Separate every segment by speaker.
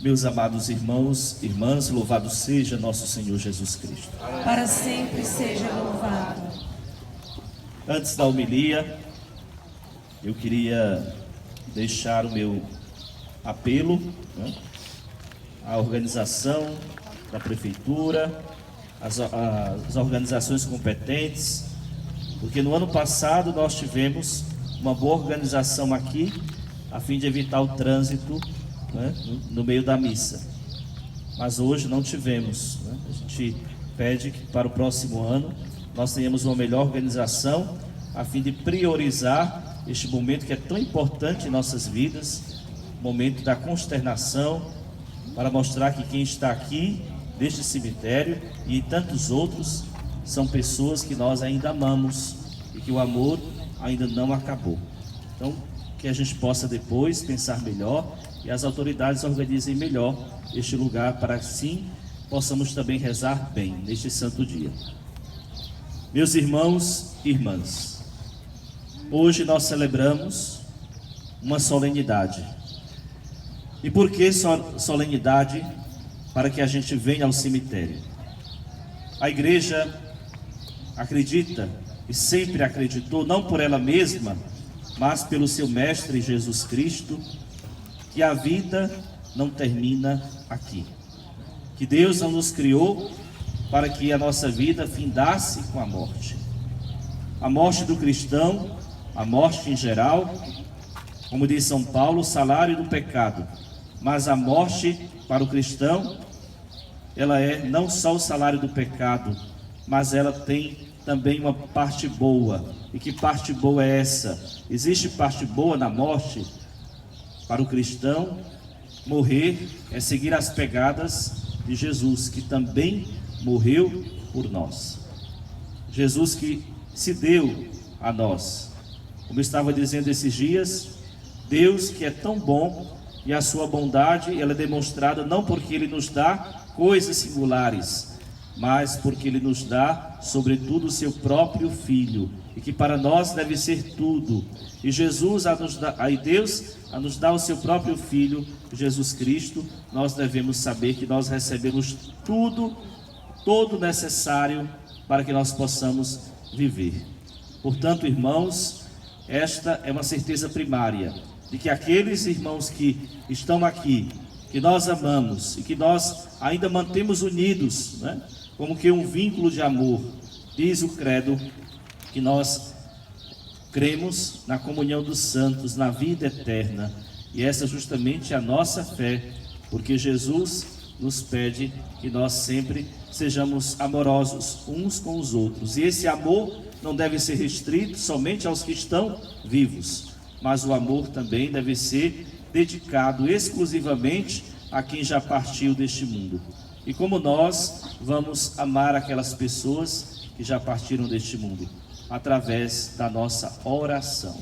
Speaker 1: Meus amados irmãos, irmãs, louvado seja nosso Senhor Jesus Cristo.
Speaker 2: Para sempre seja louvado.
Speaker 1: Antes da homilia, eu queria deixar o meu apelo, à organização da prefeitura, as organizações competentes, porque no ano passado nós tivemos uma boa organização aqui, a fim de evitar o trânsito, no meio da missa. Mas hoje não tivemos. A gente pede que para o próximo ano nós tenhamos uma melhor organização, a fim de priorizar este momento que é tão importante em nossas vidas, momento da consternação, para mostrar que quem está aqui, neste cemitério e tantos outros, são pessoas que nós ainda amamos e que o amor ainda não acabou. Então, que a gente possa depois pensar melhor e as autoridades organizem melhor este lugar para que assim possamos também rezar bem neste santo dia. Meus irmãos e irmãs, hoje nós celebramos uma solenidade. E por que solenidade? Para que a gente venha ao cemitério. A igreja acredita e sempre acreditou, não por ela mesma, mas pelo seu Mestre Jesus Cristo, que a vida não termina aqui. Que Deus não nos criou para que a nossa vida findasse com a morte. A morte do cristão, a morte em geral, como diz São Paulo, o salário do pecado. Mas a morte para o cristão, ela é não só o salário do pecado, mas ela tem também uma parte boa. E que parte boa é essa? Existe parte boa na morte? Para o cristão, morrer é seguir as pegadas de Jesus, que também morreu por nós. Jesus que se deu a nós. Como eu estava dizendo esses dias, Deus que é tão bom, e a sua bondade ela é demonstrada não porque Ele nos dá coisas singulares, mas porque Ele nos dá, sobretudo, o seu próprio Filho, e que para nós deve ser tudo. E Jesus, Deus, a nos dar o seu próprio Filho, Jesus Cristo, nós devemos saber que nós recebemos tudo, todo necessário para que nós possamos viver. Portanto, irmãos, esta é uma certeza primária, de que aqueles irmãos que estão aqui, que nós amamos e que nós ainda mantemos unidos, como que um vínculo de amor, diz o credo, que nós cremos na comunhão dos santos, na vida eterna, e essa justamente é a nossa fé, porque Jesus nos pede que nós sempre sejamos amorosos uns com os outros, e esse amor não deve ser restrito somente aos que estão vivos, mas o amor também deve ser dedicado exclusivamente a quem já partiu deste mundo. E como nós vamos amar aquelas pessoas que já partiram deste mundo? Através da nossa oração,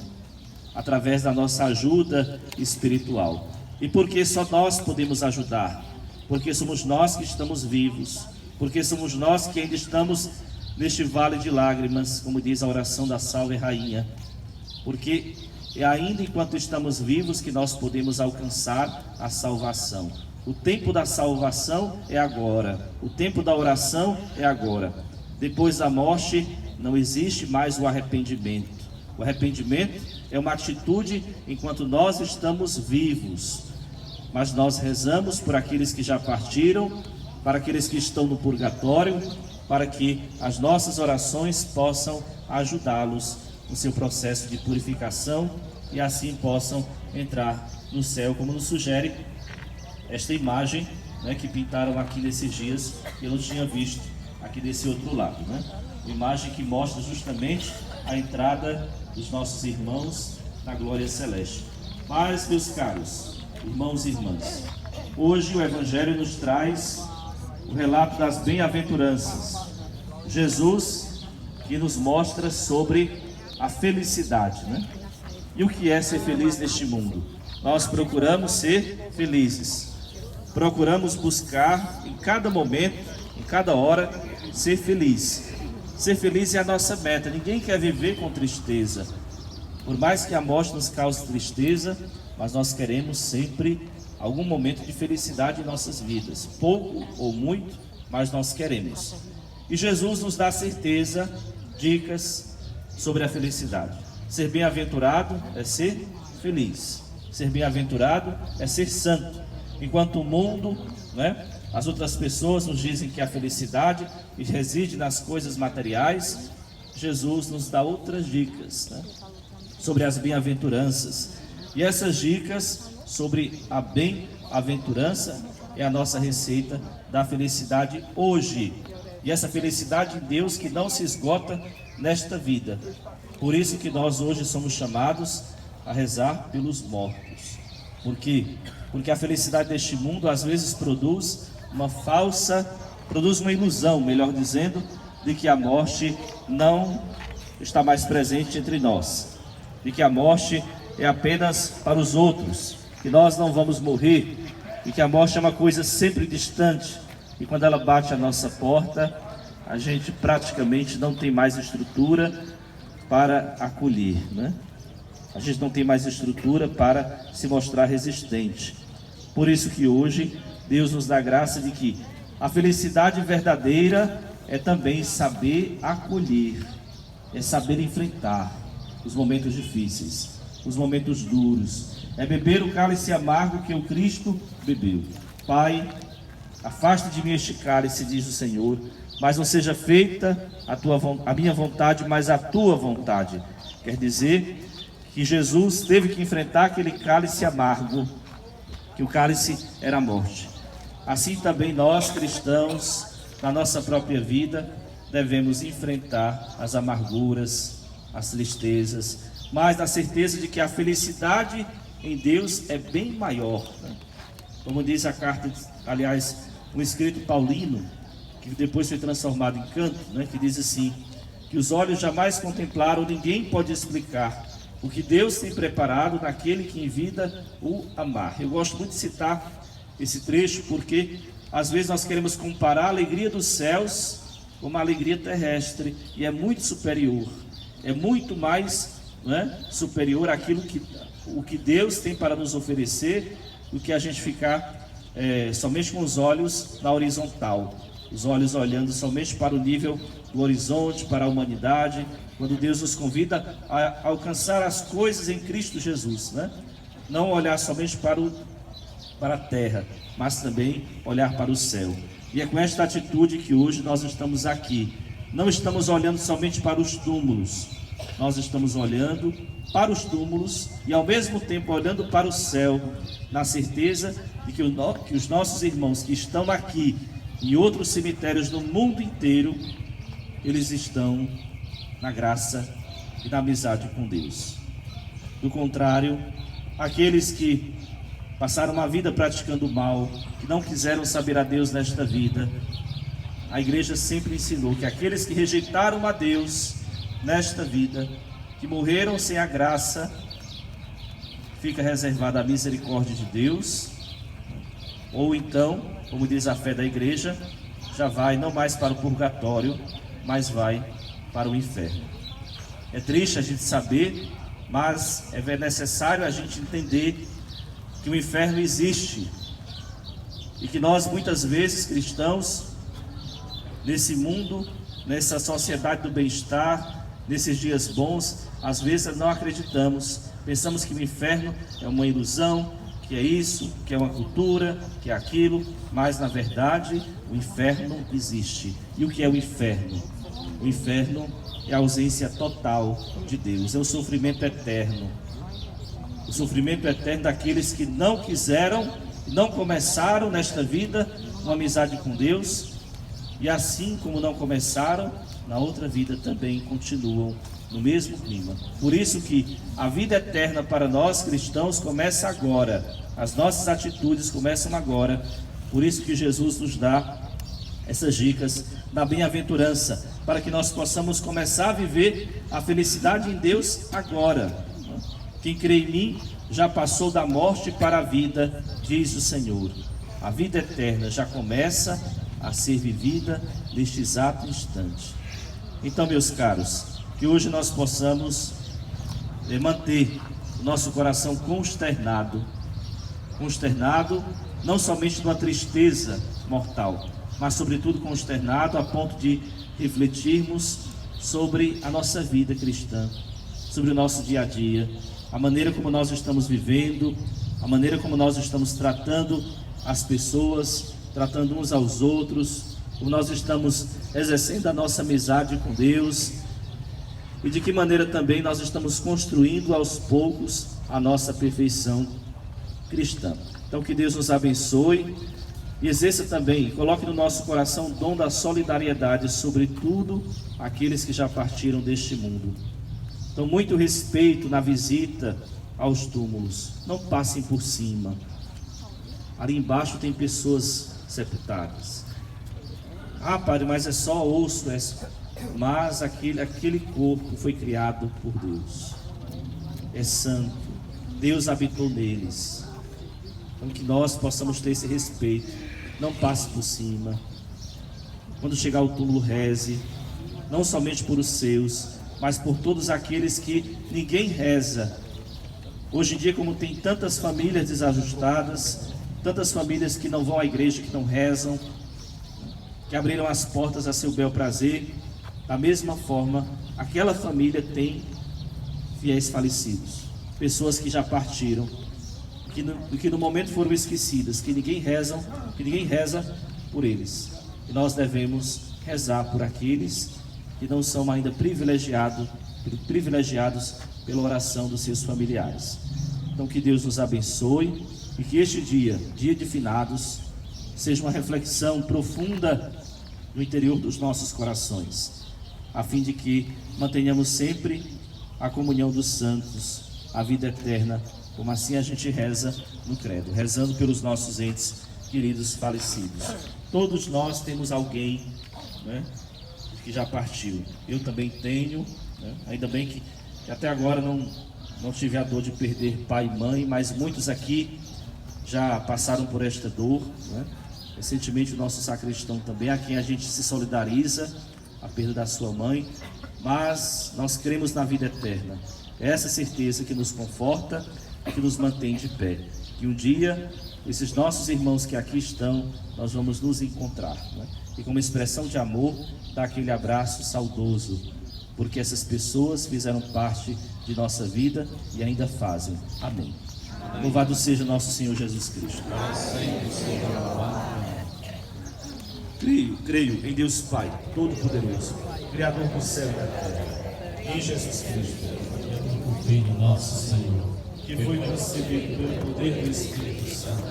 Speaker 1: através da nossa ajuda espiritual. E porque só nós podemos ajudar? Porque somos nós que estamos vivos, porque somos nós que ainda estamos neste vale de lágrimas, como diz a oração da Salve Rainha, porque é ainda enquanto estamos vivos que nós podemos alcançar a salvação. O tempo da salvação é agora, o tempo da oração é agora. Depois da morte não existe mais o arrependimento. O arrependimento é uma atitude enquanto nós estamos vivos, mas nós rezamos por aqueles que já partiram, para aqueles que estão no purgatório, para que as nossas orações possam ajudá-los no seu processo de purificação e assim possam entrar no céu, como nos sugere esta imagem, que pintaram aqui nesses dias, que eu não tinha visto aqui desse outro lado, Uma imagem que mostra justamente a entrada dos nossos irmãos na glória celeste. Mas, meus caros irmãos e irmãs, hoje o Evangelho nos traz o relato das bem-aventuranças. Jesus que nos mostra sobre a felicidade, E o que é ser feliz neste mundo? Nós procuramos ser felizes. Procuramos buscar em cada momento, em cada hora, ser feliz. Ser feliz é a nossa meta. Ninguém quer viver com tristeza. Por mais que a morte nos cause tristeza, mas nós queremos sempre algum momento de felicidade em nossas vidas, pouco ou muito, mas nós queremos. E Jesus nos dá certeza, dicas sobre a felicidade. Ser bem-aventurado é ser feliz. Ser bem-aventurado é ser santo. Enquanto o mundo, as outras pessoas nos dizem que a felicidade reside nas coisas materiais, Jesus nos dá outras dicas, sobre as bem-aventuranças. E essas dicas sobre a bem-aventurança é a nossa receita da felicidade hoje. E essa felicidade de Deus que não se esgota nesta vida. Por isso que nós hoje somos chamados a rezar pelos mortos. Por quê? Porque a felicidade deste mundo às vezes produz uma ilusão, melhor dizendo, de que a morte não está mais presente entre nós. De que a morte é apenas para os outros, que nós não vamos morrer, e que a morte é uma coisa sempre distante, e quando ela bate à nossa porta, a gente praticamente não tem mais estrutura para acolher, A gente não tem mais estrutura para se mostrar resistente. Por isso que hoje Deus nos dá a graça de que a felicidade verdadeira é também saber acolher, é saber enfrentar os momentos difíceis, os momentos duros, é beber o cálice amargo que o Cristo bebeu. Pai, afasta de mim este cálice, diz o Senhor, mas não seja feita a minha vontade, mas a tua vontade. Quer dizer que Jesus teve que enfrentar aquele cálice amargo, que o cálice era a morte. Assim também nós, cristãos, na nossa própria vida, devemos enfrentar as amarguras, as tristezas, mas na certeza de que a felicidade em Deus é bem maior. Como diz a carta, aliás, um escrito paulino, que depois foi transformado em canto, que diz assim, que os olhos jamais contemplaram, ninguém pode explicar o que Deus tem preparado naquele que em vida o amar. Eu gosto muito de citar esse trecho porque às vezes nós queremos comparar a alegria dos céus com uma alegria terrestre, e é muito superior, é muito mais superior àquilo o que Deus tem para nos oferecer, do que a gente ficar somente com os olhos na horizontal, os olhos olhando somente para o nível do horizonte, para a humanidade, quando Deus nos convida a alcançar as coisas em Cristo Jesus, Não olhar somente para a terra, mas também olhar para o céu. E é com esta atitude que hoje nós estamos aqui. Não estamos olhando somente para os túmulos, nós estamos olhando para os túmulos e ao mesmo tempo olhando para o céu, na certeza de que os nossos irmãos que estão aqui em outros cemitérios no mundo inteiro, eles estão na graça e na amizade com Deus. Do contrário, aqueles que passaram uma vida praticando o mal, que não quiseram saber a Deus nesta vida, a igreja sempre ensinou que aqueles que rejeitaram a Deus nesta vida, que morreram sem a graça, fica reservada a misericórdia de Deus, ou então, como diz a fé da igreja, já vai não mais para o purgatório, mas vai para o inferno. É triste a gente saber, mas é necessário a gente entender que o inferno existe e que nós muitas vezes, cristãos, nesse mundo, nessa sociedade do bem-estar, nesses dias bons, às vezes não acreditamos, pensamos que o inferno é uma ilusão, que é isso, que é uma cultura, que é aquilo, mas na verdade o inferno existe. E o que é o inferno? O inferno é a ausência total de Deus, é o sofrimento eterno. O sofrimento eterno daqueles que não quiseram, não começaram nesta vida uma amizade com Deus, e assim como não começaram, na outra vida também continuam no mesmo clima. Por isso que a vida eterna para nós cristãos começa agora, as nossas atitudes começam agora. Por isso que Jesus nos dá essas dicas da bem-aventurança, para que nós possamos começar a viver a felicidade em Deus agora. Quem crê em mim já passou da morte para a vida, diz o Senhor. A vida eterna já começa a ser vivida neste exato instante. Então, meus caros, que hoje nós possamos manter o nosso coração consternado consternado, não somente de uma tristeza mortal, mas sobretudo consternado a ponto de refletirmos sobre a nossa vida cristã, sobre o nosso dia a dia, a maneira como nós estamos vivendo, a maneira como nós estamos tratando as pessoas, tratando uns aos outros, como nós estamos exercendo a nossa amizade com Deus e de que maneira também nós estamos construindo aos poucos a nossa perfeição cristã. Então que Deus nos abençoe e exerça também, coloque no nosso coração o dom da solidariedade, sobretudo aqueles que já partiram deste mundo. Então, muito respeito na visita aos túmulos, não passem por cima. Ali embaixo tem pessoas sepultadas. Ah, padre, mas é só osso, mas aquele corpo foi criado por Deus, é santo, Deus habitou neles. Então que nós possamos ter esse respeito, não passe por cima. Quando chegar ao túmulo, reze, não somente por os seus, mas por todos aqueles que ninguém reza. Hoje em dia, como tem tantas famílias desajustadas, tantas famílias que não vão à igreja, que não rezam, que abriram as portas a seu bel prazer, da mesma forma, aquela família tem fiéis falecidos, pessoas que já partiram, que no momento foram esquecidas, que ninguém reza por eles. E nós devemos rezar por aqueles que não são ainda privilegiados pela oração dos seus familiares. Então que Deus nos abençoe e que este dia de finados, seja uma reflexão profunda no interior dos nossos corações, a fim de que mantenhamos sempre a comunhão dos santos, a vida eterna, como assim a gente reza no credo, rezando pelos nossos entes queridos falecidos. Todos nós temos alguém, né, que já partiu. Eu também tenho, né? Ainda bem que até agora não tive a dor de perder pai e mãe, mas muitos aqui já passaram por esta dor, né? Recentemente o nosso sacristão também, a quem a gente se solidariza a perda da sua mãe, mas nós cremos na vida eterna. É essa certeza que nos conforta e que nos mantém de pé. Que um dia, esses nossos irmãos que aqui estão, nós vamos nos encontrar, né? E como expressão de amor, dar aquele abraço saudoso, porque essas pessoas fizeram parte de nossa vida e ainda fazem. Amém. Louvado seja nosso Senhor Jesus Cristo. Creio em Deus Pai Todo-Poderoso, Criador do céu e da terra, em Jesus Cristo,
Speaker 3: o Filho nosso Senhor,
Speaker 1: que foi concebido pelo poder do Espírito Santo,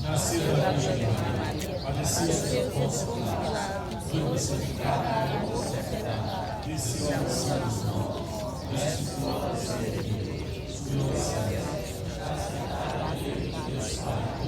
Speaker 1: nasceu da Virgem Maria, padeceu sob Pôncio Pilatos, foi crucificado, desceu ao céu dos mortos, ressuscitou ao terceiro dia, subiu ao céu, está sentado à direita de Deus Pai.